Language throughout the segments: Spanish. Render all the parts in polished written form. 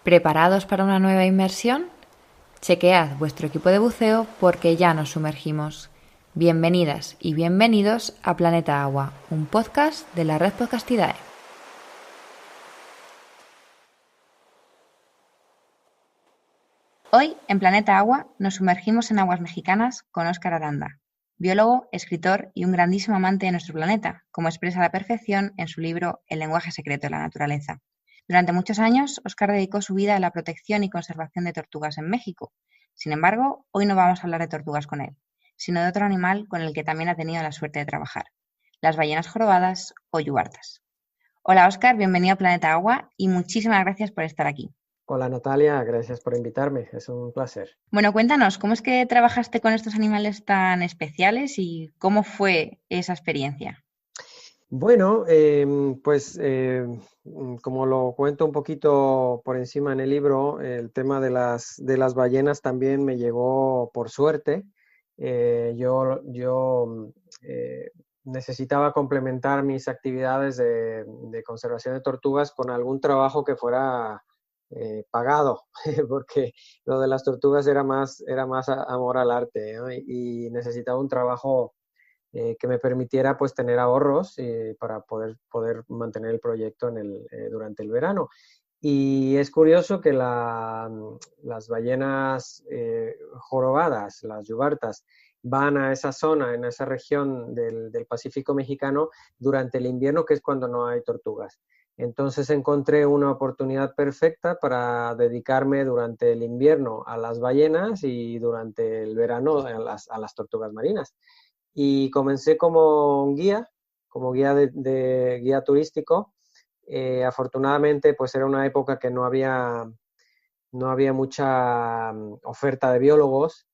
¿Preparados para una nueva inmersión? Chequead vuestro equipo de buceo porque ya nos sumergimos. Bienvenidas y bienvenidos a Planeta Agua, un podcast de la Red Podcastidae. Hoy, en Planeta Agua, nos sumergimos en aguas mexicanas con Óscar Aranda, biólogo, escritor y un grandísimo amante de nuestro planeta, como expresa a la perfección en su libro El lenguaje secreto de la naturaleza. Durante muchos años, Óscar dedicó su vida a la protección y conservación de tortugas en México. Sin embargo, hoy no vamos a hablar de tortugas con él, sino de otro animal con el que también ha tenido la suerte de trabajar, las ballenas jorobadas o yubartas. Hola Óscar, bienvenido a Planeta Agua y muchísimas gracias por estar aquí. Hola Natalia, gracias por invitarme, es un placer. Bueno, cuéntanos, ¿cómo es que trabajaste con estos animales tan especiales y cómo fue esa experiencia? Bueno, como lo cuento un poquito por encima en el libro, el tema de las ballenas también me llegó por suerte. Yo necesitaba complementar mis actividades de conservación de tortugas con algún trabajo que fuera pagado, porque lo de las tortugas era más amor al arte, ¿no? Y necesitaba un trabajo que me permitiera pues tener ahorros para poder mantener el proyecto durante el verano. Y es curioso que las ballenas jorobadas, las yubartas, van a esa zona, en esa región del Pacífico mexicano durante el invierno, que es cuando no hay tortugas. Entonces encontré una oportunidad perfecta para dedicarme durante el invierno a las ballenas y durante el verano a las tortugas marinas. Y comencé como guía de guía turístico. Afortunadamente, pues era una época que no había mucha oferta de biólogos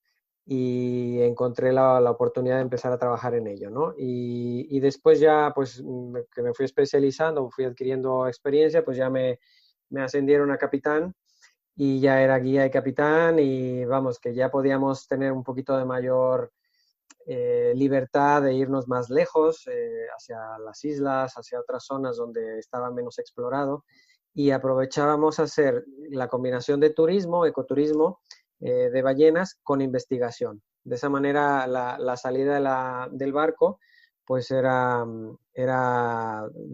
y encontré la oportunidad de empezar a trabajar en ello, ¿no? Y después ya, pues, que me fui especializando, fui adquiriendo experiencia, pues ya me ascendieron a capitán y ya era guía y capitán y vamos, que ya podíamos tener un poquito de mayor libertad de irnos más lejos, hacia las islas, hacia otras zonas donde estaba menos explorado, y aprovechábamos hacer la combinación de turismo, ecoturismo, de ballenas con investigación. De esa manera la salida del barco pues era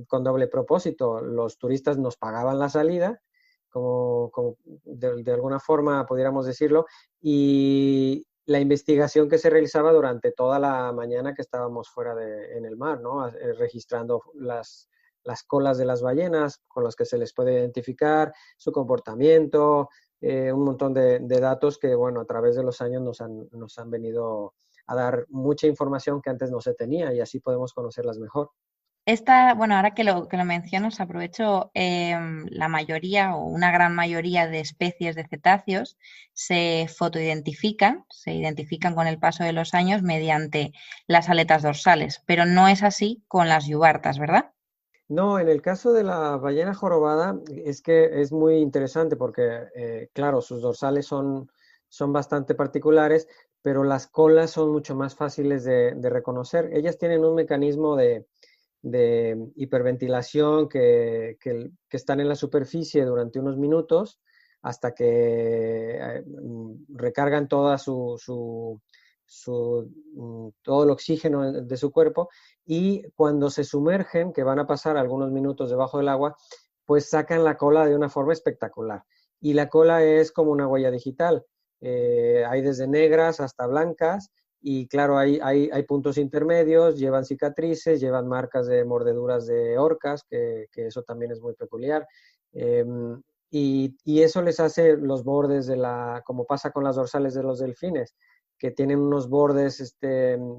con doble propósito. Los turistas nos pagaban la salida, como de alguna forma pudiéramos decirlo, y la investigación que se realizaba durante toda la mañana que estábamos fuera en el mar, ¿no? Registrando las colas de las ballenas con las que se les puede identificar, su comportamiento, un montón de datos que, bueno, a través de los años nos han venido a dar mucha información que antes no se tenía y así podemos conocerlas mejor. Bueno, ahora que lo mencionas, aprovecho, la mayoría o una gran mayoría de especies de cetáceos se identifican con el paso de los años mediante las aletas dorsales, pero no es así con las yubartas, ¿verdad? No, en el caso de la ballena jorobada es que es muy interesante porque, claro, sus dorsales son bastante particulares, pero las colas son mucho más fáciles de reconocer. Ellas tienen un mecanismo de hiperventilación que están en la superficie durante unos minutos hasta que recargan todo el oxígeno de su cuerpo, y cuando se sumergen, que van a pasar algunos minutos debajo del agua, pues sacan la cola de una forma espectacular. Y la cola es como una huella digital. Hay desde negras hasta blancas y claro, hay puntos intermedios, llevan cicatrices, llevan marcas de mordeduras de orcas, que eso también es muy peculiar. Eh, y eso les hace los bordes como pasa con las dorsales de los delfines, que tienen unos bordes,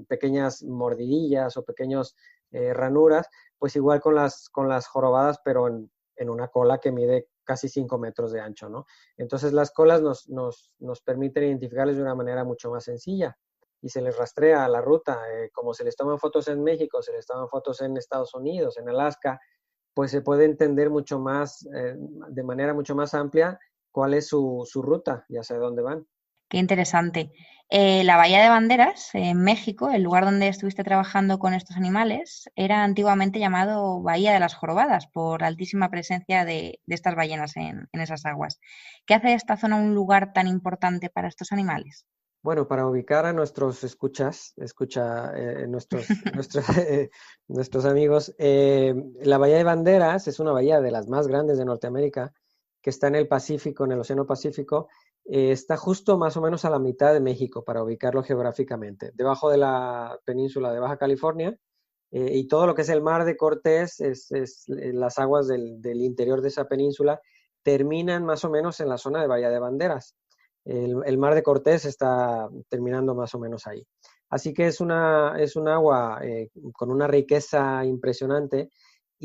pequeñas mordidillas o pequeños ranuras, pues igual con las jorobadas, pero en una cola que mide casi 5 metros de ancho, ¿no? Entonces las colas nos permiten identificarles de una manera mucho más sencilla y se les rastrea la ruta. Como se les toman fotos en México, se les toman fotos en Estados Unidos, en Alaska, pues se puede entender mucho más, de manera mucho más amplia, cuál es su ruta y hacia dónde van. Qué interesante. La Bahía de Banderas, en México, el lugar donde estuviste trabajando con estos animales, era antiguamente llamado Bahía de las Jorobadas por la altísima presencia de estas ballenas en esas aguas. ¿Qué hace de esta zona un lugar tan importante para estos animales? Bueno, para ubicar a nuestros nuestros amigos, la Bahía de Banderas es una bahía de las más grandes de Norteamérica, que está en el Pacífico, en el Océano Pacífico. Está justo más o menos a la mitad de México, para ubicarlo geográficamente, debajo de la península de Baja California, y todo lo que es el Mar de Cortés, las aguas del interior de esa península, terminan más o menos en la zona de Bahía de Banderas. El Mar de Cortés está terminando más o menos ahí. Así que es un agua con una riqueza impresionante,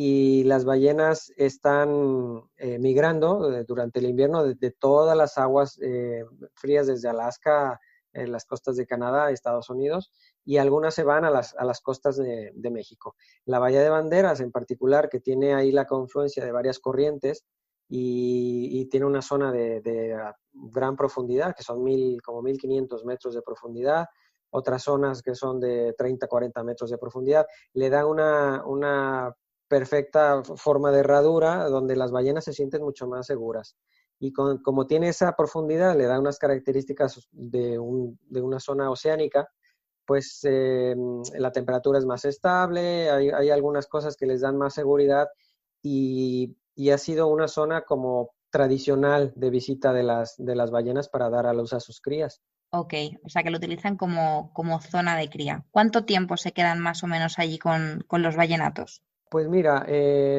y las ballenas están migrando durante el invierno de todas las aguas frías, desde Alaska, las costas de Canadá, Estados Unidos, y algunas se van a las costas de México. La Bahía de Banderas en particular, que tiene ahí la confluencia de varias corrientes, y tiene una zona de gran profundidad, que son como 1500 metros de profundidad, otras zonas que son de 30, 40 metros de profundidad, le da una perfecta forma de herradura donde las ballenas se sienten mucho más seguras. Y como tiene esa profundidad, le da unas características de una zona oceánica, pues la temperatura es más estable, hay algunas cosas que les dan más seguridad, y ha sido una zona como tradicional de visita de las ballenas para dar a luz a sus crías. Ok, o sea que lo utilizan como zona de cría. ¿Cuánto tiempo se quedan más o menos allí con los vallenatos? Pues mira,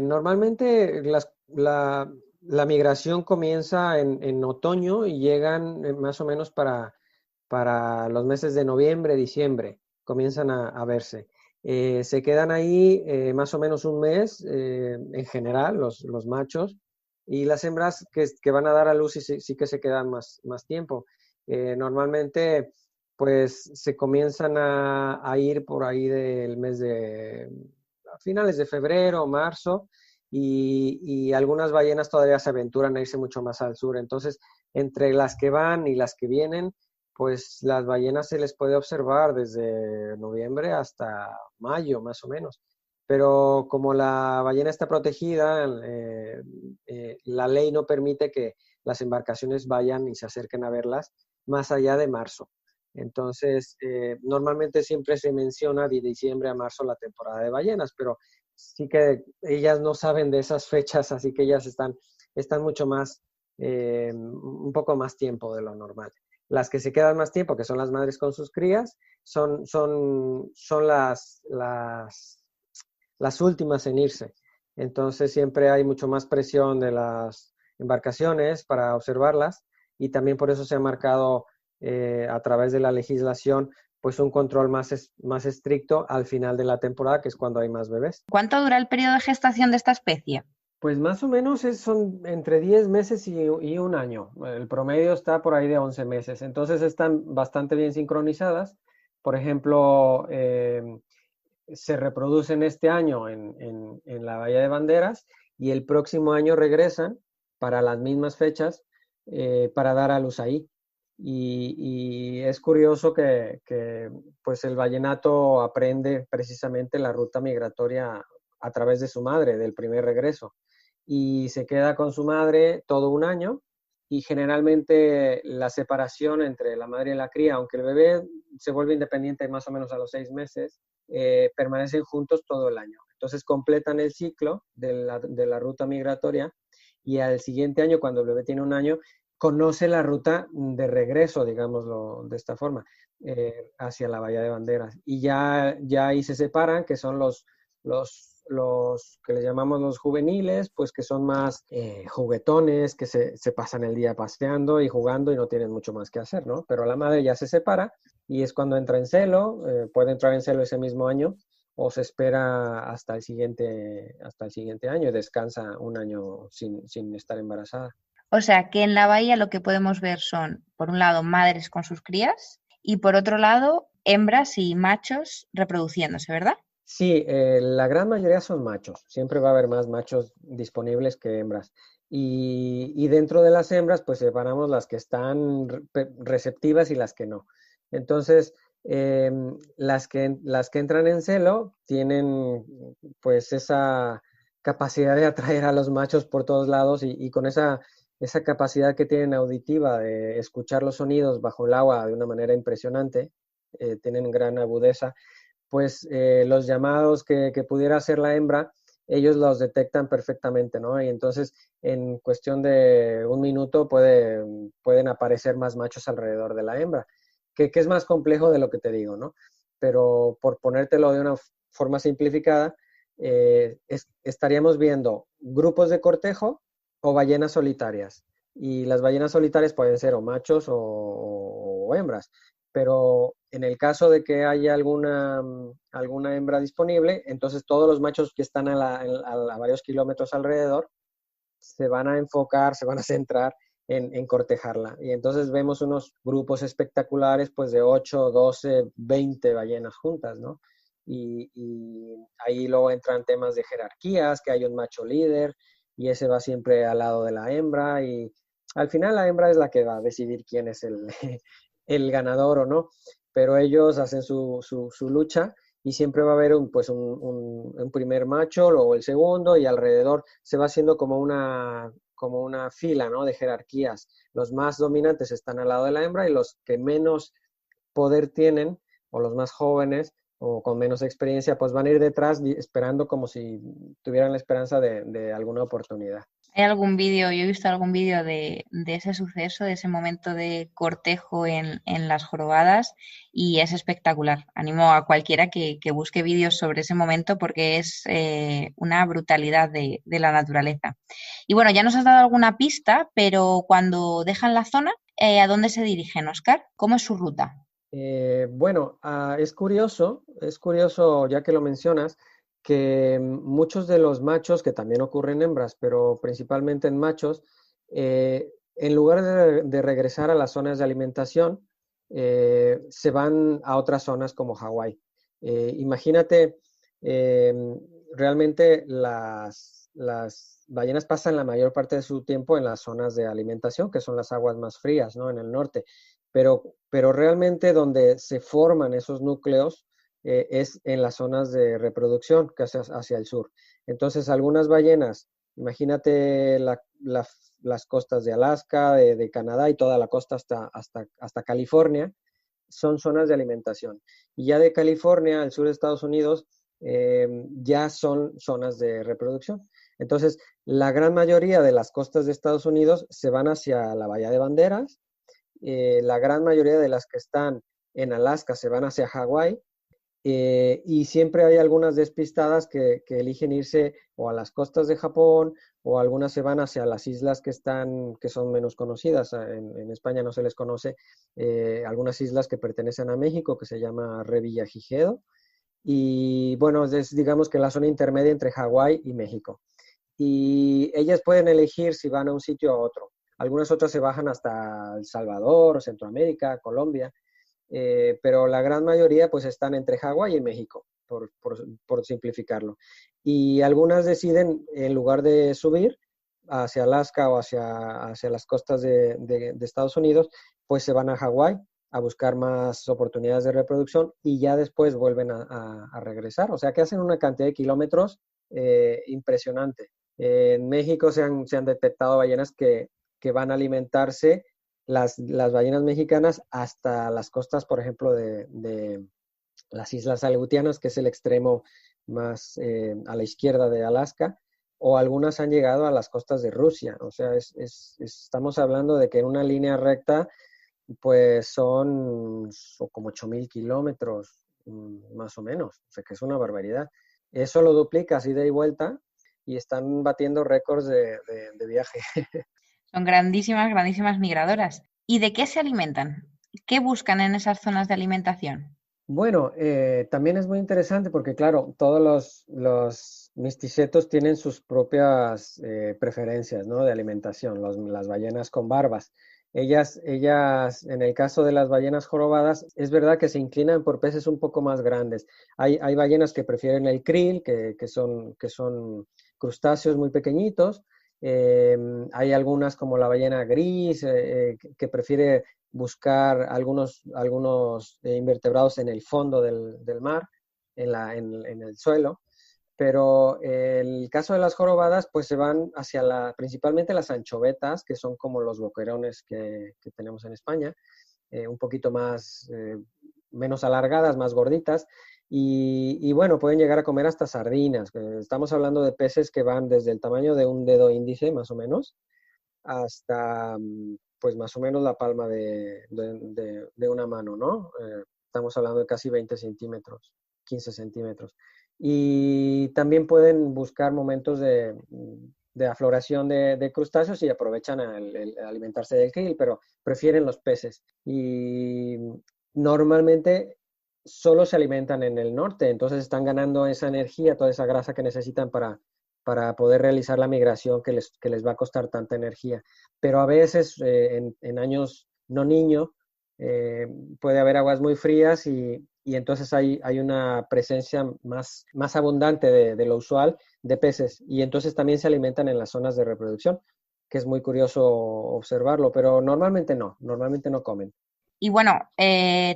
normalmente la migración comienza en otoño y llegan más o menos para los meses de noviembre, diciembre, comienzan a verse. Se quedan ahí más o menos un mes en general, los machos, y las hembras que van a dar a luz sí que se quedan más tiempo. Normalmente, pues se comienzan a ir por ahí del mes a finales de febrero, marzo, y algunas ballenas todavía se aventuran a irse mucho más al sur. Entonces, entre las que van y las que vienen, pues las ballenas se les puede observar desde noviembre hasta mayo, más o menos. Pero como la ballena está protegida, la ley no permite que las embarcaciones vayan y se acerquen a verlas más allá de marzo. Entonces, normalmente siempre se menciona de diciembre a marzo la temporada de ballenas, pero sí que ellas no saben de esas fechas, así que ellas están mucho más, un poco más tiempo de lo normal. Las que se quedan más tiempo, que son las madres con sus crías, son las últimas en irse. Entonces siempre hay mucho más presión de las embarcaciones para observarlas, y también por eso se ha marcado a través de la legislación pues un control más estricto al final de la temporada, que es cuando hay más bebés. ¿Cuánto dura el periodo de gestación de esta especie? Pues más o menos son entre 10 meses y un año. El promedio está por ahí de 11 meses. Entonces están bastante bien sincronizadas. Por ejemplo, se reproducen este año en la Bahía de Banderas, y el próximo año regresan para las mismas fechas para dar a luz ahí. Y es curioso que pues el vallenato aprende precisamente la ruta migratoria a través de su madre, del primer regreso, y se queda con su madre todo un año, y generalmente la separación entre la madre y la cría, aunque el bebé se vuelve independiente más o menos a los 6 meses, permanecen juntos todo el año. Entonces completan el ciclo de la ruta migratoria, y al siguiente año, cuando el bebé tiene un año, conoce la ruta de regreso, digámoslo de esta forma, hacia la Bahía de Banderas. Y ya ahí se separan, que son los que le llamamos los juveniles, pues que son más juguetones, que se pasan el día paseando y jugando y no tienen mucho más que hacer, ¿no? Pero la madre ya se separa, y es cuando entra en celo, puede entrar en celo ese mismo año, o se espera hasta el siguiente año y descansa un año sin estar embarazada. O sea que en la bahía lo que podemos ver son, por un lado, madres con sus crías y por otro lado, hembras y machos reproduciéndose, ¿verdad? Sí, la gran mayoría son machos. Siempre va a haber más machos disponibles que hembras. Y dentro de las hembras, pues separamos las que están receptivas y las que no. Entonces, las que entran en celo tienen pues esa capacidad de atraer a los machos por todos lados y con esa capacidad que tienen auditiva de escuchar los sonidos bajo el agua de una manera impresionante, tienen gran agudeza, pues los llamados que pudiera hacer la hembra, ellos los detectan perfectamente, ¿no? Y entonces en cuestión de un minuto pueden aparecer más machos alrededor de la hembra, que es más complejo de lo que te digo, ¿no? Pero por ponértelo de una forma simplificada, estaríamos viendo grupos de cortejo o ballenas solitarias. Y las ballenas solitarias pueden ser o machos o hembras, pero en el caso de que haya alguna hembra disponible, entonces todos los machos que están a varios kilómetros alrededor se van a enfocar, se van a centrar en cortejarla. Y entonces vemos unos grupos espectaculares, pues de 8, 12, 20 ballenas juntas, ¿no? Y ahí luego entran temas de jerarquías, que hay un macho líder y ese va siempre al lado de la hembra y al final la hembra es la que va a decidir quién es el ganador o no, pero ellos hacen su lucha y siempre va a haber un primer macho, luego el segundo y alrededor se va haciendo como una fila, ¿no? De jerarquías. Los más dominantes están al lado de la hembra y los que menos poder tienen, o los más jóvenes, o con menos experiencia, pues van a ir detrás esperando como si tuvieran la esperanza de alguna oportunidad. ¿Hay algún vídeo? Yo he visto algún vídeo de ese suceso, de ese momento de cortejo en las jorobadas y es espectacular. Animo a cualquiera que busque vídeos sobre ese momento porque es una brutalidad de la naturaleza. Y bueno, ya nos has dado alguna pista, pero cuando dejan la zona, ¿a dónde se dirigen, Oscar? ¿Cómo es su ruta? Bueno, es curioso ya que lo mencionas, que muchos de los machos, que también ocurren en hembras, pero principalmente en machos, en lugar de regresar a las zonas de alimentación, se van a otras zonas como Hawái. Imagínate, eh, realmente las ballenas pasan la mayor parte de su tiempo en las zonas de alimentación, que son las aguas más frías, ¿no? En el norte. Pero realmente donde se forman esos núcleos es en las zonas de reproducción, que es hacia el sur. Entonces, algunas ballenas, imagínate las costas de Alaska, de Canadá y toda la costa hasta California, son zonas de alimentación. Y ya de California al sur de Estados Unidos, ya son zonas de reproducción. Entonces, la gran mayoría de las costas de Estados Unidos se van hacia la Bahía de Banderas, la gran mayoría de las que están en Alaska se van hacia Hawái, y siempre hay algunas despistadas que eligen irse o a las costas de Japón o algunas se van hacia las islas que son menos conocidas. En España no se les conoce, algunas islas que pertenecen a México que se llama Revillagigedo. Y bueno, es digamos que la zona intermedia entre Hawái y México. Y ellas pueden elegir si van a un sitio o a otro. Algunas otras se bajan hasta El Salvador, Centroamérica, Colombia, pero la gran mayoría pues están entre Hawái y México, por simplificarlo. Y algunas deciden, en lugar de subir hacia Alaska o hacia las costas de Estados Unidos, pues se van a Hawái a buscar más oportunidades de reproducción y ya después vuelven a regresar. O sea que hacen una cantidad de kilómetros impresionante. En México se han detectado ballenas que van a alimentarse las ballenas mexicanas hasta las costas, por ejemplo, de las Islas Aleutianas, que es el extremo más a la izquierda de Alaska, o algunas han llegado a las costas de Rusia. O sea, estamos hablando de que en una línea recta, pues son como 8.000 kilómetros, más o menos. O sea, que es una barbaridad. Eso lo duplicas ida y vuelta y están batiendo récords de viaje. Son grandísimas, grandísimas migradoras. ¿Y de qué se alimentan? ¿Qué buscan en esas zonas de alimentación? Bueno, también es muy interesante porque, claro, todos los misticetos tienen sus propias preferencias, ¿no? De alimentación, las ballenas con barbas. Ellas, en el caso de las ballenas jorobadas, es verdad que se inclinan por peces un poco más grandes. Hay ballenas que prefieren el krill, que son crustáceos muy pequeñitos. Hay algunas como la ballena gris, que prefiere buscar algunos invertebrados en el fondo del mar, en el suelo. Pero el caso de las jorobadas, pues se van hacia principalmente las anchovetas, que son como los boquerones que tenemos en España, un poquito menos alargadas, más gorditas, y bueno, pueden llegar a comer hasta sardinas. Estamos hablando de peces que van desde el tamaño de un dedo índice, más o menos, hasta, pues más o menos la palma de una mano, ¿no? Estamos hablando de casi 20 centímetros, 15 centímetros. Y también pueden buscar momentos de afloración de crustáceos y aprovechan el alimentarse del krill, pero prefieren los peces. Y normalmente solo se alimentan en el norte, entonces están ganando esa energía, toda esa grasa que necesitan para poder realizar la migración que les va a costar tanta energía. Pero a veces, en años no niño, eh, puede haber aguas muy frías y entonces hay una presencia más abundante de lo usual de peces. Y entonces también se alimentan en las zonas de reproducción, que es muy curioso observarlo, pero normalmente no comen. Y bueno,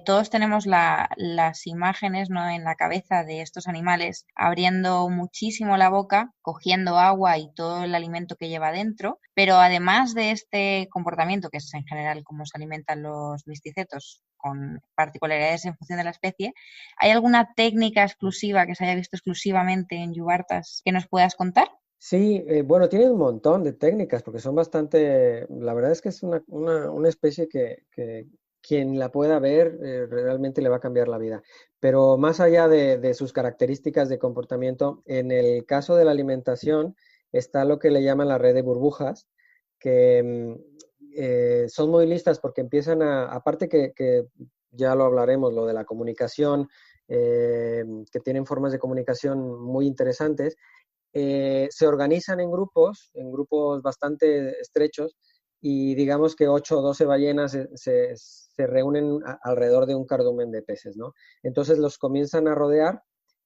todos tenemos las imágenes, ¿no?, en la cabeza de estos animales abriendo muchísimo la boca, cogiendo agua y todo el alimento que lleva dentro, pero además de este comportamiento, que es en general cómo se alimentan los misticetos, con particularidades en función de la especie, ¿hay alguna técnica exclusiva que se haya visto exclusivamente en yubartas que nos puedas contar? Sí, bueno, tienen un montón de técnicas porque son bastante, la verdad es que es una especie que quien la pueda ver realmente le va a cambiar la vida. Pero más allá de sus características de comportamiento, en el caso de la alimentación está lo que le llaman la red de burbujas, que son muy listas porque empiezan aparte que ya lo hablaremos, lo de la comunicación, que tienen formas de comunicación muy interesantes. Se organizan en grupos bastante estrechos, y digamos que 8 o 12 ballenas se reúnen alrededor de un cardumen de peces, ¿no? Entonces los comienzan a rodear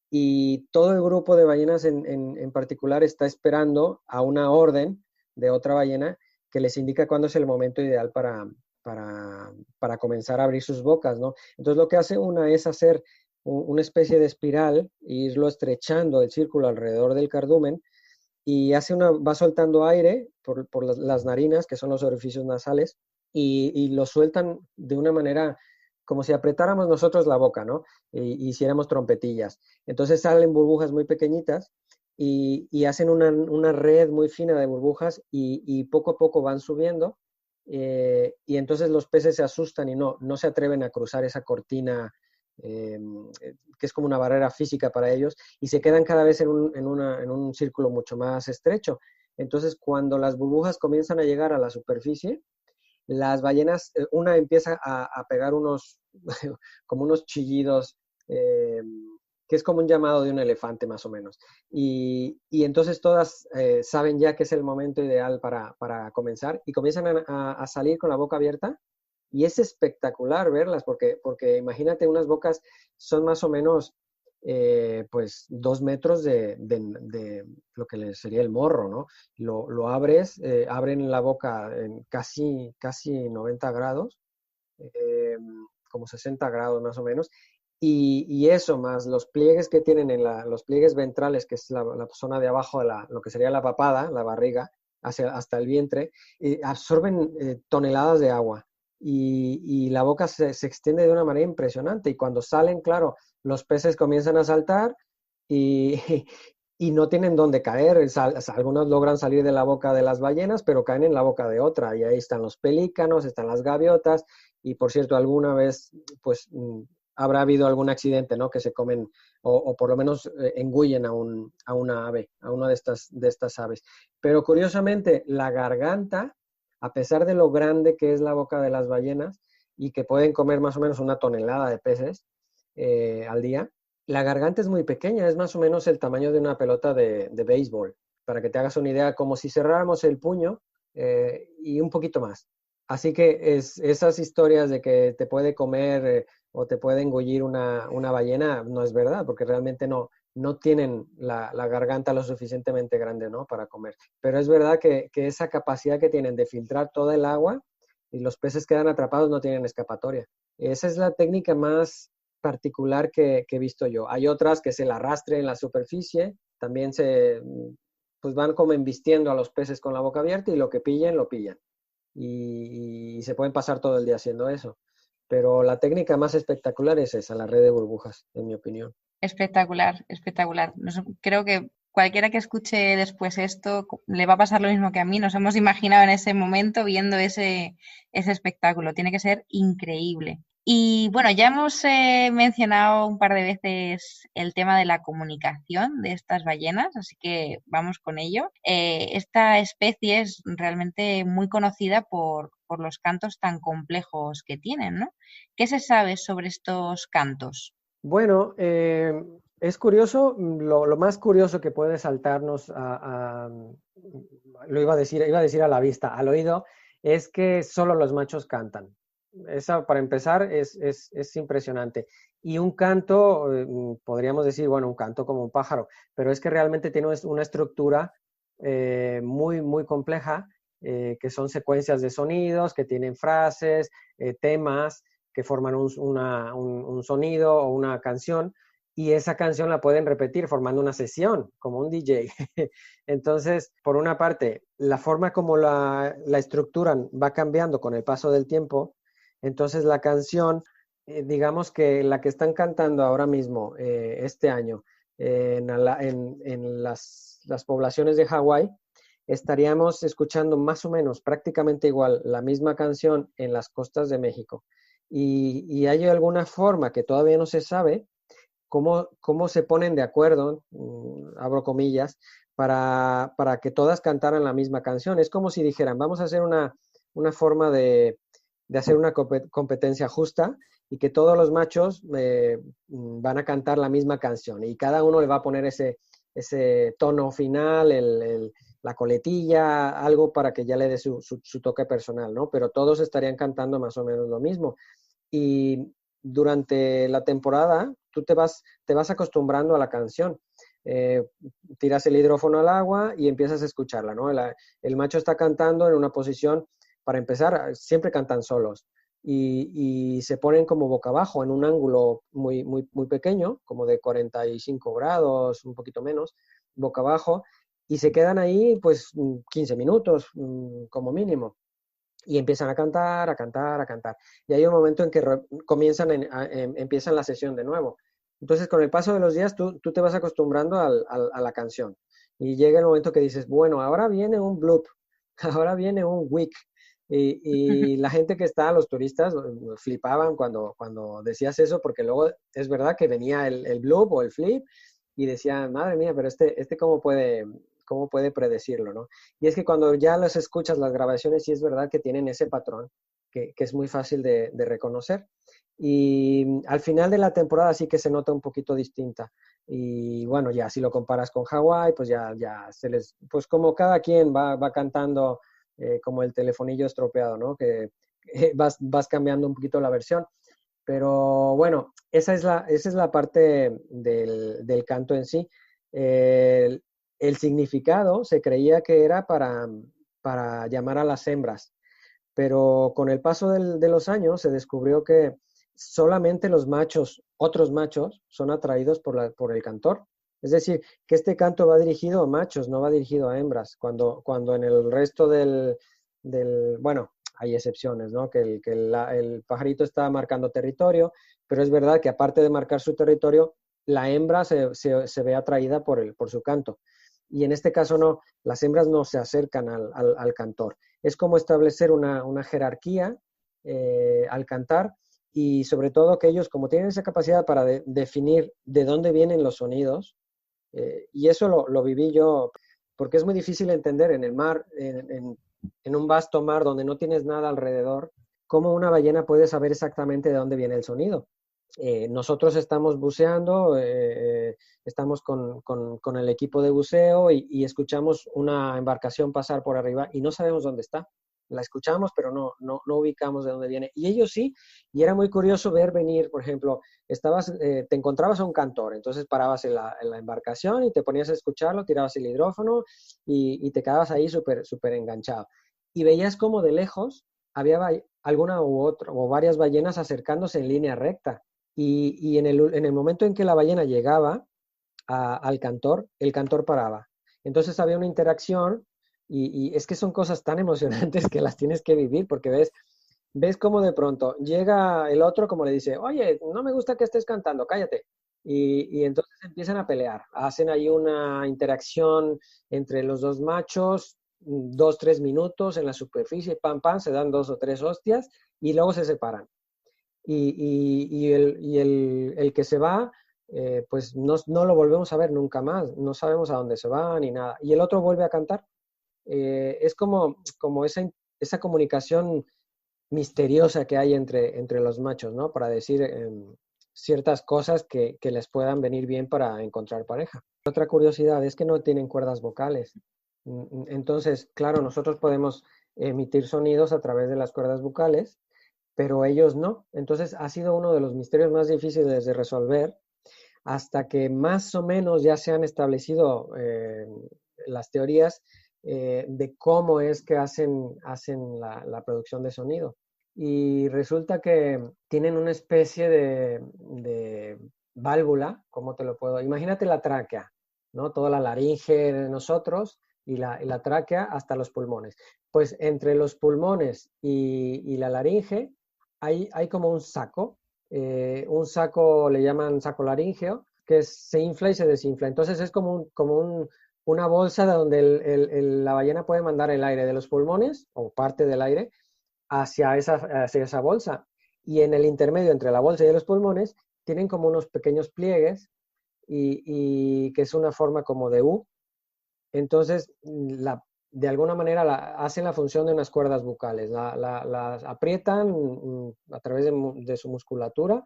y todo el grupo de ballenas en particular está esperando a una orden de otra ballena que les indica cuándo es el momento ideal para comenzar a abrir sus bocas, ¿no? Entonces lo que hace una es hacer una especie de espiral e irlo estrechando el círculo alrededor del cardumen, y va soltando aire por las narinas, que son los orificios nasales, y lo sueltan de una manera como si apretáramos nosotros la boca, ¿no? Y hiciéramos trompetillas. Entonces salen burbujas muy pequeñitas y hacen una red muy fina de burbujas, y poco a poco van subiendo, y entonces los peces se asustan y no se atreven a cruzar esa cortina, eh, que es como una barrera física para ellos, y se quedan cada vez en un círculo mucho más estrecho. Entonces, cuando las burbujas comienzan a llegar a la superficie, las ballenas, una empieza a pegar como unos chillidos, que es como un llamado de un elefante más o menos. Y entonces todas saben ya que es el momento ideal para comenzar, y comienzan a salir con la boca abierta, y es espectacular verlas porque imagínate, unas bocas son más o menos pues 2 metros de lo que sería el morro, ¿no? Lo abres, abren la boca en casi 90 grados, eh, como 60 grados más o menos, y eso más los pliegues que tienen los pliegues ventrales, que es la zona de abajo de lo que sería la papada, la barriga, hasta el vientre, absorben toneladas de agua. Y la boca se extiende de una manera impresionante, y cuando salen, claro, los peces comienzan a saltar y, y no tienen dónde caer. Algunos logran salir de la boca de las ballenas, pero caen en la boca de otra, y ahí están los pelícanos, están las gaviotas, y por cierto, alguna vez, pues, habrá habido algún accidente, ¿no? Que se comen o por lo menos engullen a una ave, a una de estas aves. Pero curiosamente, la garganta, a pesar de lo grande que es la boca de las ballenas y que pueden comer más o menos 1 tonelada de peces al día, la garganta es muy pequeña, es más o menos el tamaño de una pelota de béisbol, para que te hagas una idea, como si cerráramos el puño y un poquito más. Así que esas historias de que te puede comer o te puede engullir una ballena no es verdad, porque realmente no tienen la garganta lo suficientemente grande, ¿no? Para comer. Pero es verdad que esa capacidad que tienen de filtrar toda el agua y los peces quedan atrapados no tienen escapatoria. Esa es la técnica más particular que he visto yo. Hay otras que es el arrastre en la superficie, también pues van como embistiendo a los peces con la boca abierta y lo que pillen, lo pillan y se pueden pasar todo el día haciendo eso. Pero la técnica más espectacular es esa, la red de burbujas, en mi opinión. Espectacular, espectacular. Creo que cualquiera que escuche después esto le va a pasar lo mismo que a mí. Nos hemos imaginado en ese momento viendo ese espectáculo. Tiene que ser increíble. Y bueno, ya hemos mencionado un par de veces el tema de la comunicación de estas ballenas, así que vamos con ello. Esta especie es realmente muy conocida por los cantos tan complejos que tienen, ¿no? ¿Qué se sabe sobre estos cantos? Bueno, es curioso, lo más curioso que puede saltarnos lo iba a decir a la vista, al oído, es que solo los machos cantan. Esa, para empezar, es impresionante. Y un canto, podríamos decir, bueno, un canto como un pájaro, pero es que realmente tiene una estructura muy, muy compleja, que son secuencias de sonidos, que tienen frases, temas que forman un sonido o una canción, y esa canción la pueden repetir formando una sesión, como un DJ. Entonces, por una parte, la forma como la estructuran va cambiando con el paso del tiempo, entonces la canción, digamos que la que están cantando ahora mismo, este año, en las poblaciones de Hawái, estaríamos escuchando más o menos prácticamente igual la misma canción en las costas de México. Y hay alguna forma que todavía no se sabe cómo se ponen de acuerdo, abro comillas, para que todas cantaran la misma canción. Es como si dijeran, vamos a hacer una forma de hacer una competencia justa y que todos los machos van a cantar la misma canción y cada uno le va a poner ese tono final, la coletilla, algo para que ya le dé su toque personal, ¿no? Pero todos estarían cantando más o menos lo mismo. Y durante la temporada tú te vas acostumbrando a la canción. Eh, Tiras el hidrófono al agua y empiezas a escucharla, ¿no? El macho está cantando en una posición, para empezar, siempre cantan solos y se ponen como boca abajo en un ángulo muy, muy, muy pequeño, como de 45 grados, un poquito menos, boca abajo, y se quedan ahí pues 15 minutos como mínimo y empiezan a cantar, a cantar, a cantar. Y hay un momento en que empiezan la sesión de nuevo. Entonces, con el paso de los días, tú te vas acostumbrando a la canción. Y llega el momento que dices, bueno, ahora viene un bloop, ahora viene un wick. Y la gente que está, los turistas, flipaban cuando decías eso, porque luego es verdad que venía el bloop o el flip y decían, madre mía, pero este cómo puede predecirlo, ¿no? Y es que cuando ya las escuchas, las grabaciones, sí es verdad que tienen ese patrón que es muy fácil de reconocer. Y al final de la temporada sí que se nota un poquito distinta. Y bueno, ya si lo comparas con Hawái, pues ya pues como cada quien va cantando como el telefonillo estropeado, ¿no? Que vas cambiando un poquito la versión. Pero bueno, esa es la parte del canto en sí. El, el significado se creía que era para llamar a las hembras, pero con el paso de los años se descubrió que solamente los machos, otros machos, son atraídos por el cantor. Es decir, que este canto va dirigido a machos, no va dirigido a hembras, cuando en el resto bueno, hay excepciones, ¿no? El pajarito está marcando territorio, pero es verdad que aparte de marcar su territorio, la hembra se ve atraída por su canto. Y en este caso no, las hembras no se acercan al cantor. Es como establecer una jerarquía al cantar y sobre todo que ellos, como tienen esa capacidad para definir de dónde vienen los sonidos, y eso lo viví yo, porque es muy difícil entender en el mar, en un vasto mar donde no tienes nada alrededor, cómo una ballena puede saber exactamente de dónde viene el sonido. Nosotros estamos buceando, estamos con el equipo de buceo y escuchamos una embarcación pasar por arriba y no sabemos dónde está. la escuchamos, pero no ubicamos de dónde viene. Y ellos sí, y era muy curioso ver venir, por ejemplo, te encontrabas a un cantor, entonces parabas en la embarcación y te ponías a escucharlo, tirabas el hidrófono y te quedabas ahí súper súper enganchado. Y veías como de lejos había alguna u otra, o varias ballenas acercándose en línea recta. Y en el momento en que la ballena llegaba al cantor, el cantor paraba. Entonces había una interacción y es que son cosas tan emocionantes que las tienes que vivir porque ves cómo de pronto llega el otro como le dice, oye, no me gusta que estés cantando, cállate. Y entonces empiezan a pelear, hacen ahí una interacción entre los dos machos, 2, 3 minutos en la superficie, pam, pam, se dan 2 o 3 hostias y luego se separan. El que se va, pues no lo volvemos a ver nunca más, no sabemos a dónde se va ni nada. Y el otro vuelve a cantar. Es como esa comunicación misteriosa que hay entre los machos, ¿no? Para decir ciertas cosas que les puedan venir bien para encontrar pareja. Otra curiosidad es que no tienen cuerdas vocales. Entonces, claro, nosotros podemos emitir sonidos a través de las cuerdas vocales, pero ellos no. Entonces, ha sido uno de los misterios más difíciles de resolver hasta que más o menos ya se han establecido las teorías de cómo es que hacen la producción de sonido. Y resulta que tienen una especie de válvula, ¿cómo te lo puedo? Imagínate la tráquea, ¿no? Toda la laringe de nosotros y la tráquea hasta los pulmones. Pues entre los pulmones y la laringe hay como un saco le llaman saco laríngeo, que se infla y se desinfla. Entonces es una bolsa de donde la ballena puede mandar el aire de los pulmones o parte del aire hacia esa bolsa. Y en el intermedio entre la bolsa y los pulmones tienen como unos pequeños pliegues y que es una forma como de U. Entonces, de alguna manera hacen la función de unas cuerdas bucales, las aprietan a través de su musculatura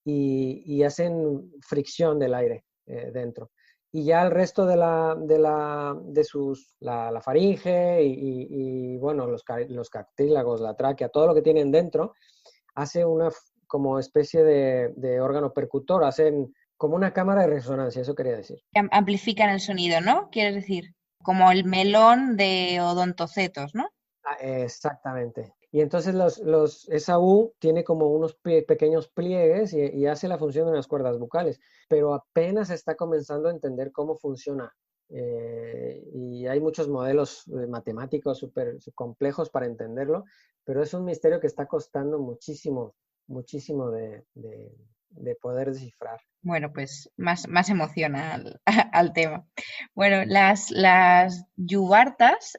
y hacen fricción del aire dentro. Y ya el resto la faringe bueno, los cartílagos, la tráquea, todo lo que tienen dentro, hace una como especie de órgano percutor, hacen como una cámara de resonancia, eso quería decir. Amplifican el sonido, ¿no? Quieres decir, como el melón de odontocetos, ¿no? Exactamente. Y entonces esa U tiene como unos pequeños pliegues y hace la función de unas cuerdas bucales, pero apenas está comenzando a entender cómo funciona. Y hay muchos modelos matemáticos súper complejos para entenderlo, pero es un misterio que está costando muchísimo, muchísimo de poder descifrar. Bueno, pues más emociona al tema. Bueno, las yubartas,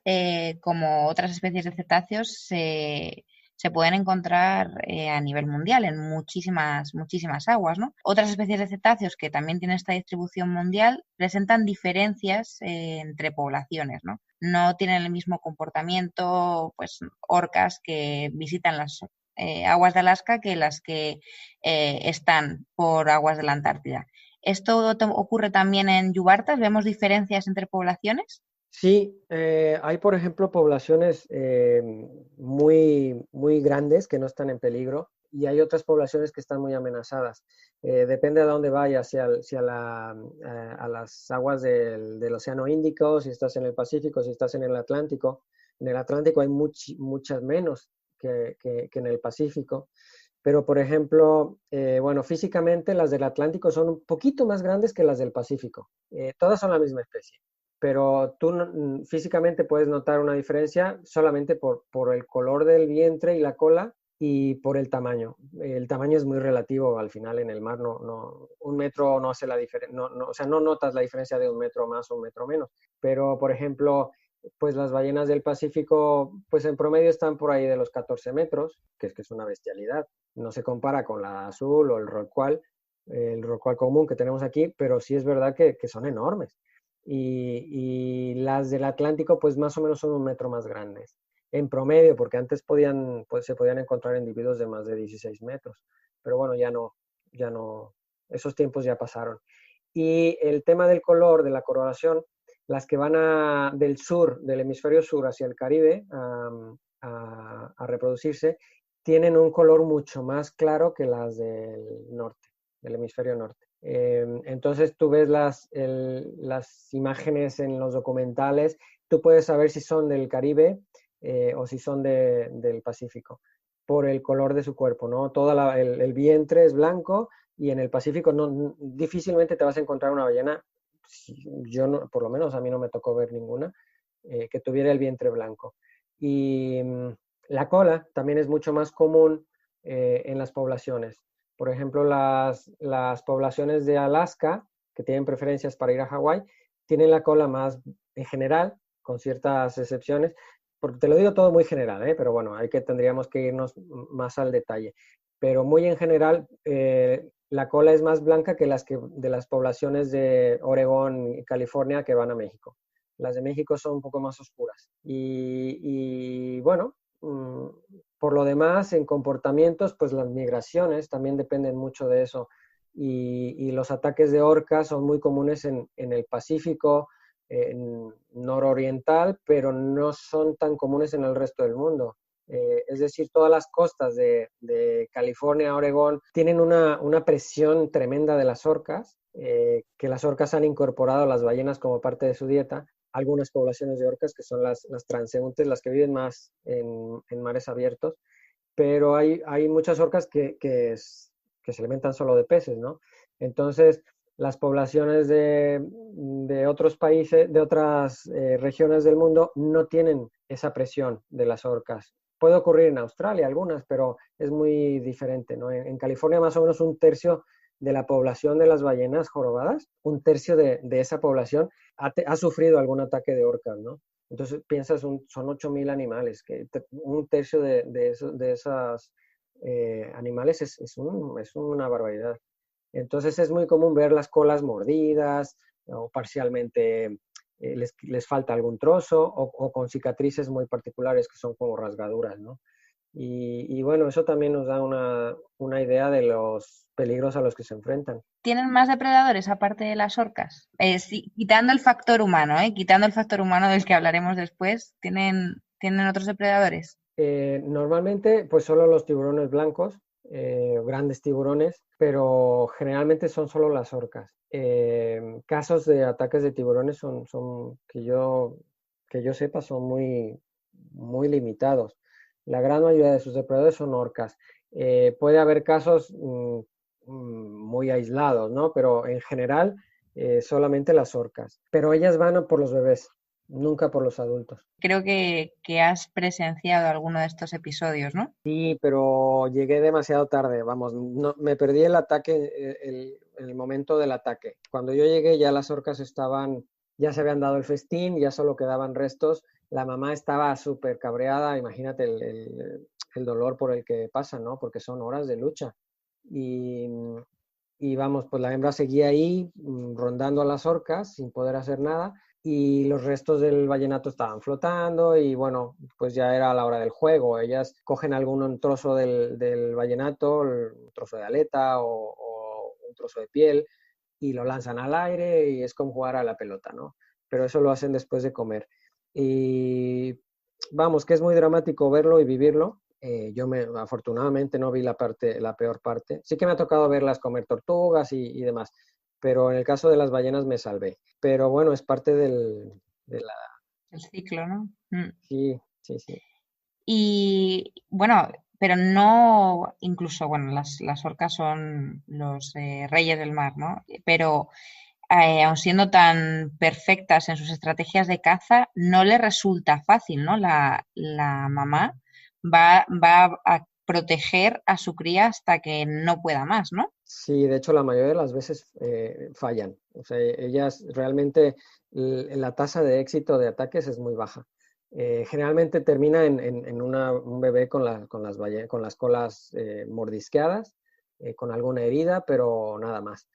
como otras especies de cetáceos, se pueden encontrar a nivel mundial en muchísimas aguas, ¿no? Otras especies de cetáceos que también tienen esta distribución mundial presentan diferencias entre poblaciones, ¿no? No tienen el mismo comportamiento, pues orcas que visitan las aguas de Alaska que las que están por aguas de la Antártida. ¿Esto ocurre también en yubartas? ¿Vemos diferencias entre poblaciones? Sí, hay por ejemplo poblaciones muy, muy grandes que no están en peligro y hay otras poblaciones que están muy amenazadas. Depende de dónde vayas, si a las aguas del Océano Índico, si estás en el Pacífico, si estás en el Atlántico. En el Atlántico hay muchas menos que en el Pacífico. Pero, por ejemplo, bueno, físicamente las del Atlántico son un poquito más grandes que las del Pacífico. Todas son la misma especie, pero tú físicamente puedes notar una diferencia solamente por el color del vientre y la cola y por el tamaño. El tamaño es muy relativo al final en el mar, un metro no hace la diferencia, o sea, no notas la diferencia de un metro más o un metro menos. Pero, por ejemplo, pues las ballenas del Pacífico, pues en promedio están por ahí de los 14 metros, que es una bestialidad. No se compara con la azul o el rorcual común que tenemos aquí, pero sí es verdad que son enormes. Y las del Atlántico, pues más o menos son un metro más grandes, en promedio, porque antes se podían encontrar individuos de más de 16 metros, pero bueno, ya no, esos tiempos ya pasaron. Y el tema del color, de la coloración, las que van del sur, del hemisferio sur hacia el Caribe, a reproducirse, tienen un color mucho más claro que las del norte, del hemisferio norte. Entonces tú ves las imágenes en los documentales, tú puedes saber si son del Caribe o si son del Pacífico, por el color de su cuerpo, ¿no? El vientre es blanco y en el Pacífico difícilmente te vas a encontrar una ballena, yo no, por lo menos a mí no me tocó ver ninguna, que tuviera el vientre blanco. Y la cola también es mucho más común en las poblaciones. Por ejemplo, las poblaciones de Alaska, que tienen preferencias para ir a Hawái, tienen la cola más en general, con ciertas excepciones, porque te lo digo todo muy general, pero bueno, tendríamos que irnos más al detalle. Pero muy en general, la cola es más blanca que de las poblaciones de Oregón y California que van a México. Las de México son un poco más oscuras. Y bueno, por lo demás, en comportamientos, pues las migraciones también dependen mucho de eso. Y los ataques de orcas son muy comunes en el Pacífico, en nororiental, pero no son tan comunes en el resto del mundo. Es decir, todas las costas de California, Oregón, tienen una presión tremenda de las orcas, que las orcas han incorporado a las ballenas como parte de su dieta. Algunas poblaciones de orcas, que son las transeúntes, las que viven más en mares abiertos, pero hay muchas orcas que se alimentan solo de peces, ¿no? Entonces, las poblaciones de otros países, de otras regiones del mundo, no tienen esa presión de las orcas. Puede ocurrir en Australia algunas, pero es muy diferente, ¿no? En California más o menos un tercio de la población de las ballenas jorobadas, un tercio de esa población ha sufrido algún ataque de orcas, ¿no? Entonces piensas, son 8,000 animales, que un tercio de esos animales es una barbaridad. Entonces es muy común ver las colas mordidas o parcialmente les falta algún trozo o con cicatrices muy particulares que son como rasgaduras, ¿no? Y bueno, eso también nos da una idea de los peligros a los que se enfrentan. ¿Tienen más depredadores aparte de las orcas? Sí, quitando el factor humano, quitando el factor humano del que hablaremos después, ¿tienen otros depredadores? Normalmente, pues solo los tiburones blancos, grandes tiburones, pero generalmente son solo las orcas. Casos de ataques de tiburones son que yo sepa, son muy, muy limitados. La gran mayoría de sus depredadores son orcas. Puede haber casos muy aislados, ¿no? Pero en general, solamente las orcas. Pero ellas van a por los bebés, nunca por los adultos. Creo que has presenciado alguno de estos episodios, ¿no? Sí, pero llegué demasiado tarde, vamos, me perdí el ataque, el momento del ataque. Cuando yo llegué ya las orcas ya se habían dado el festín, ya solo quedaban restos. La mamá estaba súper cabreada, imagínate el dolor por el que pasan, ¿no? Porque son horas de lucha. Y, y vamos, pues la hembra seguía ahí rondando a las orcas sin poder hacer nada y los restos del vallenato estaban flotando y bueno, pues ya era la hora del juego. Ellas cogen algún trozo del vallenato, un trozo de aleta o un trozo de piel y lo lanzan al aire y es como jugar a la pelota, ¿no? Pero eso lo hacen después de comer. Y vamos, que es muy dramático verlo y vivirlo. Afortunadamente no vi la peor parte. Sí que me ha tocado verlas comer tortugas y demás, pero en el caso de las ballenas me salvé. Pero bueno, es parte de la... El ciclo, ¿no? Sí, sí, sí. Y bueno, pero no, incluso, bueno, las orcas son los reyes del mar, ¿no? Pero aun siendo tan perfectas en sus estrategias de caza, no les resulta fácil, ¿no? La mamá va a proteger a su cría hasta que no pueda más, ¿no? Sí, de hecho la mayoría de las veces fallan. O sea, ellas realmente, la tasa de éxito de ataques es muy baja. Generalmente termina en un bebé con las colas mordisqueadas, con alguna herida, pero nada más.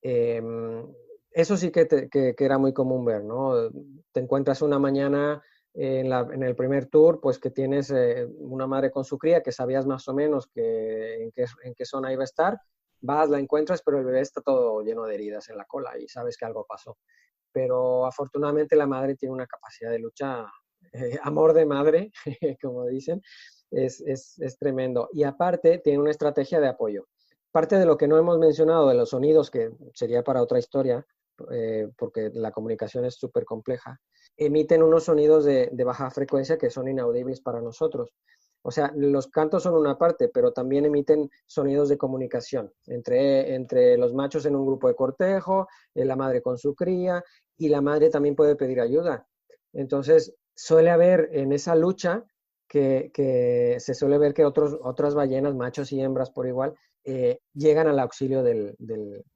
Eso sí que era muy común ver, ¿no? Te encuentras una mañana en el primer tour, pues que tienes una madre con su cría, que sabías más o menos en qué zona iba a estar, vas, la encuentras, pero el bebé está todo lleno de heridas en la cola y sabes que algo pasó. Pero afortunadamente la madre tiene una capacidad de lucha amor de madre, como dicen, es tremendo. Y aparte, tiene una estrategia de apoyo. Parte de lo que no hemos mencionado de los sonidos, que sería para otra historia, porque la comunicación es súper compleja, emiten unos sonidos de baja frecuencia que son inaudibles para nosotros. O sea, los cantos son una parte, pero también emiten sonidos de comunicación entre los machos en un grupo de cortejo, la madre con su cría, y la madre también puede pedir ayuda. Entonces, suele haber en esa lucha que se suele ver que otras ballenas, machos y hembras por igual, llegan al auxilio del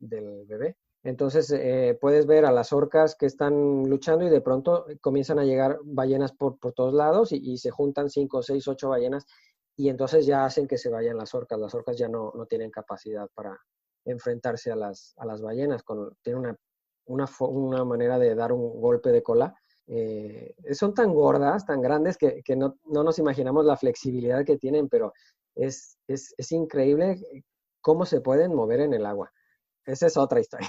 bebé. Entonces, puedes ver a las orcas que están luchando y de pronto comienzan a llegar ballenas por todos lados y se juntan 5, 6, 8 ballenas y entonces ya hacen que se vayan las orcas. Las orcas ya no tienen capacidad para enfrentarse a las ballenas. Tienen una manera de dar un golpe de cola. Son tan gordas, tan grandes, que no nos imaginamos la flexibilidad que tienen, pero es increíble cómo se pueden mover en el agua. Esa es otra historia.